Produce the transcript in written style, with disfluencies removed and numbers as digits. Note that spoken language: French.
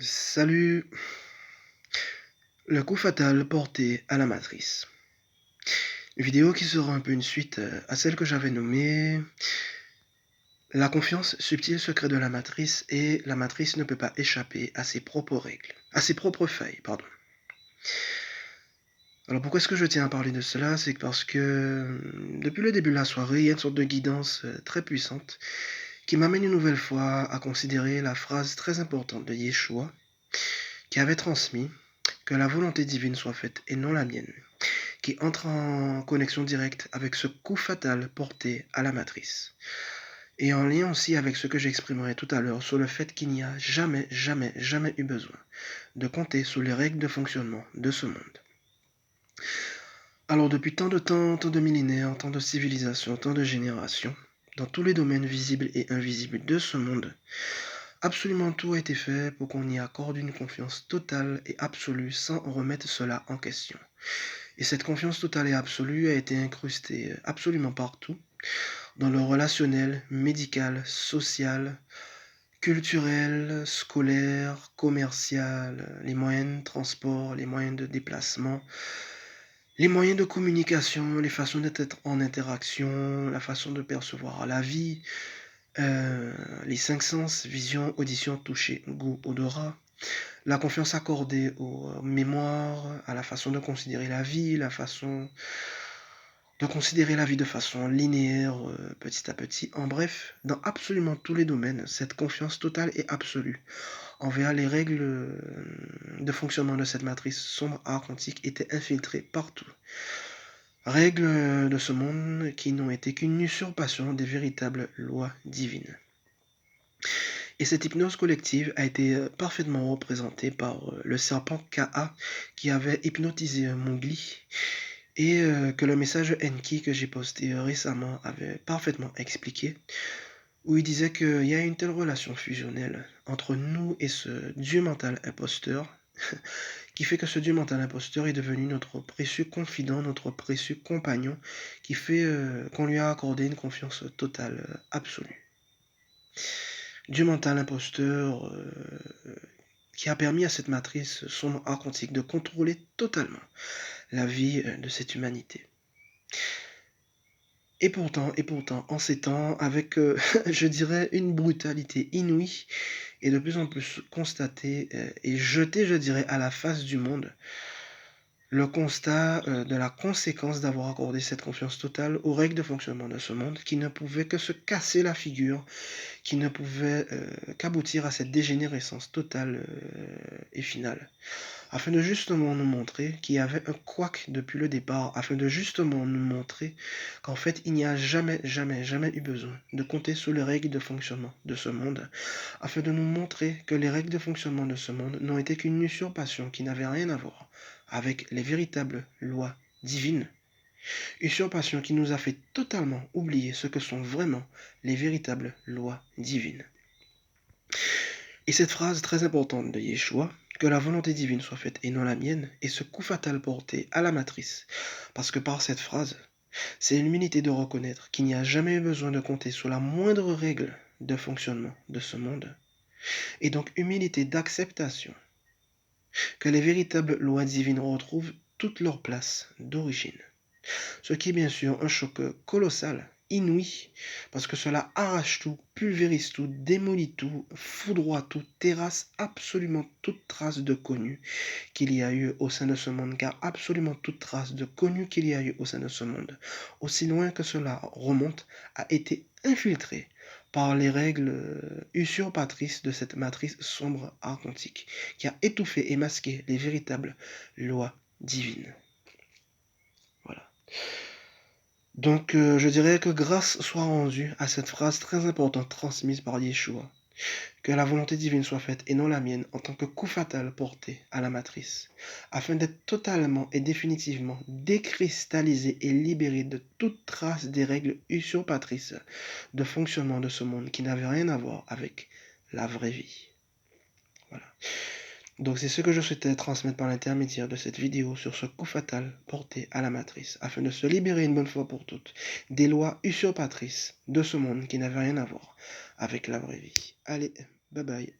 Salut, le coup fatal porté à la matrice. Une vidéo qui sera un peu une suite à celle que j'avais nommée La confiance, subtil secret de la matrice et la matrice ne peut pas échapper à ses propres règles, à ses propres failles, pardon. Alors pourquoi est-ce que je tiens à parler de cela? C'est parce que depuis le début de la soirée, il y a une sorte de guidance très puissante qui m'amène une nouvelle fois à considérer la phrase très importante de Yeshua qui avait transmis que la volonté divine soit faite et non la mienne, qui entre en connexion directe avec ce coup fatal porté à la matrice. Et en lien aussi avec ce que j'exprimerai tout à l'heure sur le fait qu'il n'y a jamais, jamais, jamais eu besoin de compter sur les règles de fonctionnement de ce monde. Alors depuis tant de temps, tant de millénaires, tant de civilisations, tant de générations, dans tous les domaines visibles et invisibles de ce monde, absolument tout a été fait pour qu'on y accorde une confiance totale et absolue sans remettre cela en question. Et cette confiance totale et absolue a été incrustée absolument partout, dans le relationnel, médical, social, culturel, scolaire, commercial, les moyens de transport, les moyens de déplacement, les moyens de communication, les façons d'être en interaction, la façon de percevoir la vie, les cinq sens, vision, audition, toucher, goût, odorat, la confiance accordée aux mémoires, à la façon de considérer la vie, la façon de considérer la vie de façon linéaire, petit à petit. En bref, dans absolument tous les domaines, cette confiance totale et absolue envers les règles de fonctionnement de cette matrice sombre art quantique était infiltrée partout. Règles de ce monde qui n'ont été qu'une usurpation des véritables lois divines. Et cette hypnose collective a été parfaitement représentée par le serpent Ka qui avait hypnotisé Mowgli et que le message Enki que j'ai posté récemment avait parfaitement expliqué, où il disait qu'il y a une telle relation fusionnelle entre nous et ce dieu mental imposteur, qui fait que ce dieu mental imposteur est devenu notre précieux confident, notre précieux compagnon, qui fait qu'on lui a accordé une confiance totale, absolue. Dieu mental imposteur qui a permis à cette matrice sombre art quantique de contrôler totalement la vie de cette humanité. Et pourtant, en ces temps, avec, je dirais, une brutalité inouïe et de plus en plus constatée et jetée, je dirais, à la face du monde, le constat de la conséquence d'avoir accordé cette confiance totale aux règles de fonctionnement de ce monde qui ne pouvaient que se casser la figure, qui ne pouvaient qu'aboutir à cette dégénérescence totale et finale. Afin de justement nous montrer qu'il y avait un couac depuis le départ, afin de justement nous montrer qu'en fait il n'y a jamais, jamais, jamais eu besoin de compter sur les règles de fonctionnement de ce monde, afin de nous montrer que les règles de fonctionnement de ce monde n'ont été qu'une usurpation qui n'avait rien à voir avec les véritables lois divines. Usurpation qui nous a fait totalement oublier ce que sont vraiment les véritables lois divines. Et cette phrase très importante de Yeshua, que la volonté divine soit faite et non la mienne, est ce coup fatal porté à la matrice. Parce que par cette phrase, c'est l'humilité de reconnaître qu'il n'y a jamais eu besoin de compter sur la moindre règle de fonctionnement de ce monde. Et donc humilité d'acceptation que les véritables lois divines retrouvent toute leur place d'origine. Ce qui est bien sûr un choc colossal, inouï, parce que cela arrache tout, pulvérise tout, démolit tout, foudroie tout, terrasse absolument toute trace de connu qu'il y a eu au sein de ce monde, car absolument toute trace de connu qu'il y a eu au sein de ce monde, aussi loin que cela remonte, a été infiltrée par les règles usurpatrices de cette matrice sombre art quantique, qui a étouffé et masqué les véritables lois divines. Voilà. Donc je dirais que grâce soit rendue à cette phrase très importante transmise par Yeshua, que la volonté divine soit faite et non la mienne en tant que coup fatal porté à la matrice, afin d'être totalement et définitivement décristallisé et libéré de toute trace des règles usurpatrices de fonctionnement de ce monde qui n'avaient rien à voir avec la vraie vie. Voilà. Donc c'est ce que je souhaitais transmettre par l'intermédiaire de cette vidéo sur ce coup fatal porté à la matrice, afin de se libérer une bonne fois pour toutes des lois usurpatrices de ce monde qui n'avaient rien à voir avec la vraie vie. Allez, bye bye.